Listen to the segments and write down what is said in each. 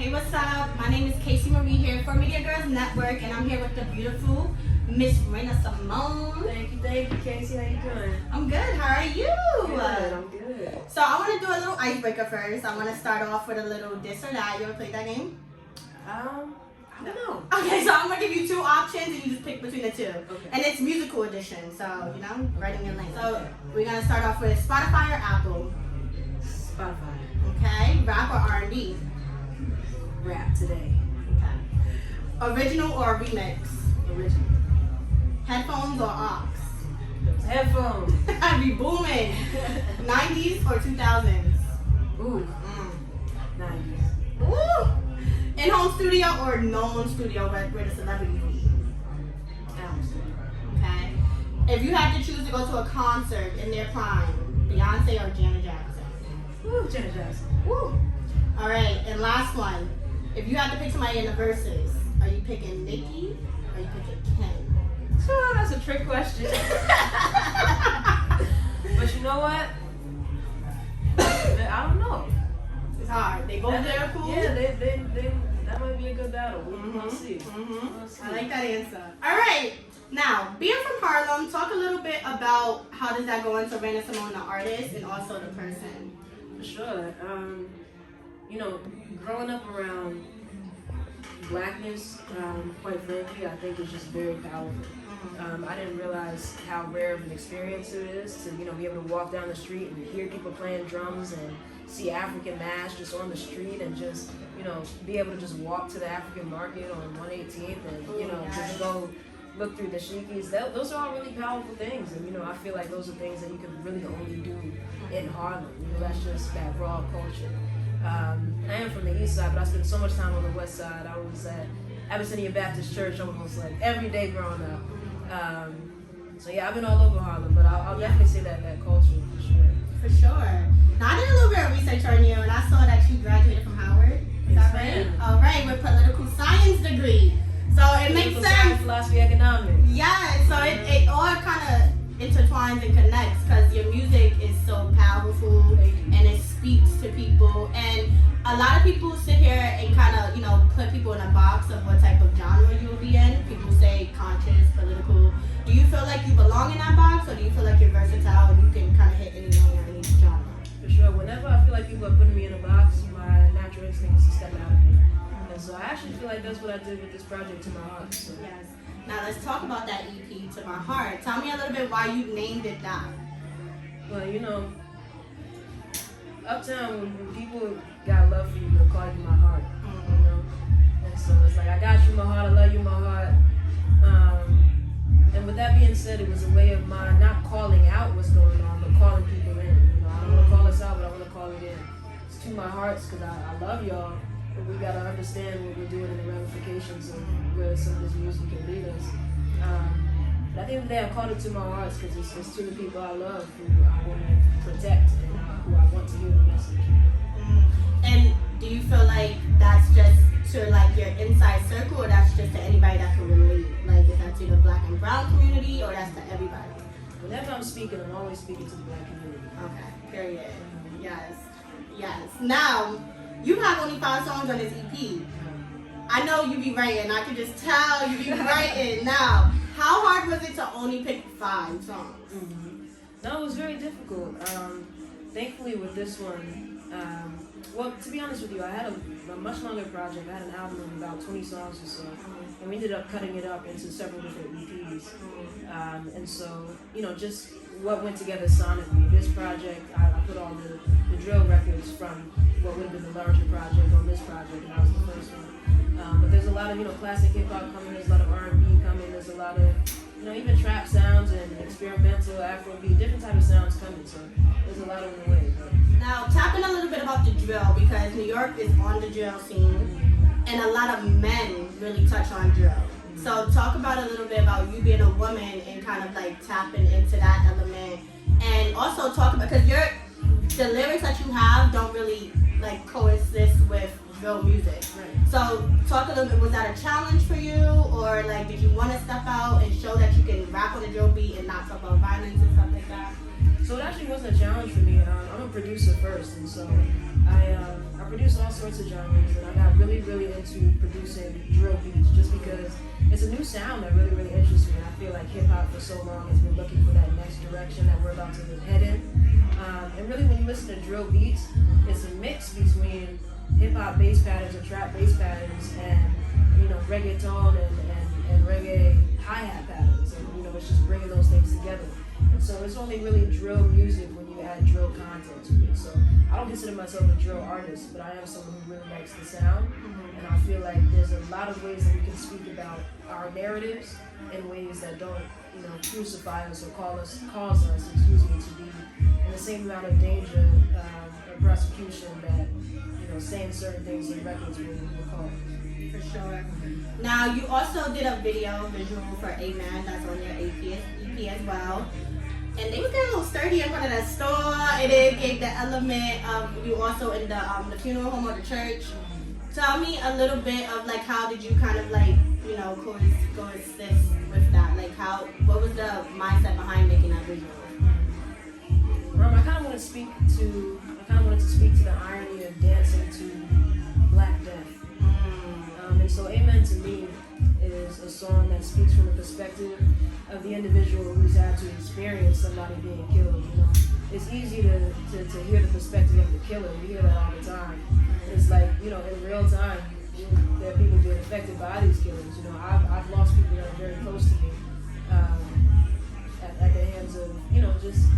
Hey, what's up? My name is Casey Marie here for Media Girls Network, and I'm here with the beautiful Miss Raina Simone. Thank you, Casey. How you doing? I'm good. How are you? Good, I'm good. So I want to do a little icebreaker first. I want to start off with a little this or that. You ever played that game? I don't know. Okay, so I'm gonna give you two options, and you just pick between the two. Okay. And it's musical edition, so right in your lane. So we're gonna start off with Spotify or Apple. Spotify. Okay. Rap or R&B. Rap today. Okay. Original or remix. Original. Headphones or aux. Headphones. I be booming. 90s or 2000s? Ooh. 90s. Ooh. In-home studio or no-home studio where the celebrities be? Okay. If you had to choose to go to a concert in their prime, Beyonce or Janet Jackson? Ooh, Janet Jackson. Woo. All right, and last one. If you had to pick somebody in the verses, are you picking Nicki or are you picking Ken? Oh, that's a trick question. But you know what? I don't know. It's hard. They both there cool? Yeah, they that might be a good battle. We'll see. We'll see. I like that answer. All right. Now, being from Harlem, talk a little bit about how does that go into Raina Simone, the artist, and also the person. For sure. Growing up around blackness, quite frankly, I think it's just very powerful. I didn't realize how rare of an experience it is to, be able to walk down the street and hear people playing drums and see African mass just on the street and just, be able to just walk to the African market on 118th and, just go look through the shikis. Those are all really powerful things. And, I feel like those are things that you can really only do in Harlem. That's just that raw culture. I am from the east side, but I spent so much time on the west side. I was at Abyssinia Baptist Church almost like every day growing up. So yeah, I've been all over Harlem, but I'll definitely say that culture for sure. For sure. Now, I did a little bit of research on you, and I saw that you graduated from Howard. Is that right? All right, with political science degree. So it makes sense. Science, philosophy, economics. Yeah, so it all kind of intertwines and connects because your music is so powerful and it speaks to people. And a lot of people sit here and kind of, put people in a box of what type of genre you'll be in. People say conscious, political. Do you feel like you belong in that box, or do you feel like you're versatile and you can kind of hit any lane or any genre? For sure. Whenever I feel like people are putting me in a box, my natural instinct is to step out of it. And so I actually feel like that's what I did with this project, To My Heart. So. Yes. Now let's talk about that EP, To My Heart. Tell me a little bit why you named it that. Well, uptown, when people got love for you, they'll call you my heart. And so it's like, I got you, my heart, I love you, my heart. And with that being said, it was a way of mine not calling out what's going on, but calling people in. I don't want to call us out, but I want to call it in. It's to my hearts because I love y'all, but we got to understand what we're doing and the ramifications of where some of this music can lead us. But at the end of the day, I called it To My Hearts because it's to the people I love who I want to protect and who I want to hear the message. And do you feel like that's just to like your inside circle, or that's just to anybody that can relate? Like if that's to the black and brown community, or that's to everybody? Whenever I'm speaking, I'm always speaking to the black community. Okay, period. Yes. Now, you have only 5 songs on this EP. I know you be writing. I can just tell you be writing. Now, how hard was it to only pick 5 songs? No, it was very difficult. Thankfully with this one, well, to be honest with you, I had a much longer project. I had an album of about 20 songs or so, and we ended up cutting it up into several different EPs. And so, just what went together sonically. This project, I put all the drill records from what would have been the larger project on this project, and that was the first one. But there's a lot of, classic hip-hop coming, there's a lot of R&B coming, there's a lot of, even trap sounds and experimental, Afrobeat, different type of sounds coming, so there's a lot on the way. Now, tapping a little bit about the drill, because New York is on the drill scene, and a lot of men really touch on drill. So talk about a little bit about you being a woman and kind of like tapping into that element, and also talk about, because the lyrics that you have don't really like coexist with drill music. Right. So talk a little bit, was that a challenge for you, or like did you want to step out and show that you can rap on a drill beat and not talk about violence and stuff like that? So it actually wasn't a challenge for me. I'm a producer first, and so I produce all sorts of genres, and I got really, really into producing drill beats just because it's a new sound that really, really interests me. I feel like hip hop for so long has been looking for that next direction that we're about to head in. And really, when you listen to drill beats, it's a mix between hip hop bass patterns or trap bass patterns and reggaeton and reggae hi-hat patterns, and it's just bringing those things together. And so it's only really drill music when you add drill content to it. So I don't consider myself a drill artist, but I am someone who really likes the sound. And I feel like there's a lot of ways that we can speak about our narratives in ways that don't, crucify us or cause us, to be in the same amount of danger or prosecution that, saying certain things in records will cause. For sure. Now, you also did a visual for Amen that's on your EP as well. And they was getting a little sturdy in front of that store, and it gave the element of you also in the funeral home or the church. Tell me a little bit of like how did you kind of like coexist with that? Like what was the mindset behind making that visual? I kind of wanted to speak to the irony of dancing to Black Death. And so Amen to me is a song that speaks from the perspective of the individual who's had to experience somebody being killed. It's easy to hear the perspective of the killer. We hear that all the time. It's like, in real time, there are people being affected by these killings. I've lost people that are very close to me at the hands of, just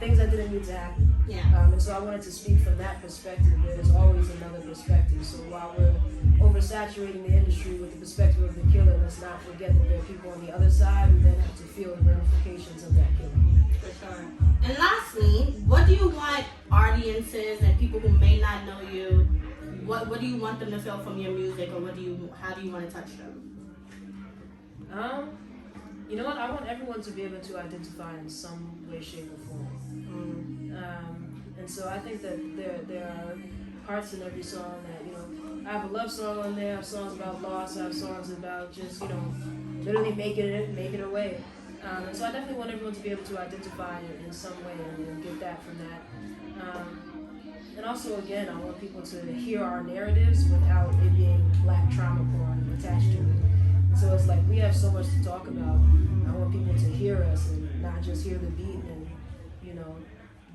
things that didn't need to happen. Yeah. And so I wanted to speak from that perspective. There's always another perspective. So while we're oversaturating the industry with the perspective of the killer, let's not forget that there are people on the other side who then have to feel the ramifications of that killing. For sure. And lastly, what do you want audiences and people who may not know you, what do you want them to feel from your music, or how do you want to touch them? You know what? I want everyone to be able to identify in some way, shape, or form. And so I think that there are parts in every song that, I have a love song on there, I have songs about loss, I have songs about just, literally making it away. And so I definitely want everyone to be able to identify in some way and get that from that. And also, again, I want people to hear our narratives without it being Black trauma porn attached to it. So it's like we have so much to talk about. I want people to hear us and not just hear the beat and,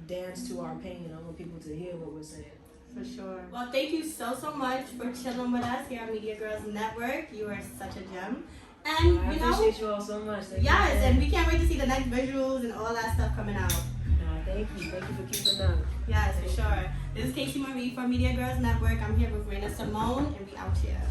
dance to our pain. I want people to hear what we're saying. For sure. Well, thank you so much for chilling with us here on Media Girls Network. You are such a gem. And I appreciate you all so much. Yes, and we can't wait to see the next visuals and all that stuff coming out. Thank you for keeping up. Yes, for sure. This is Casey Marie for Media Girls Network. I'm here with Raina Simone, and we out here.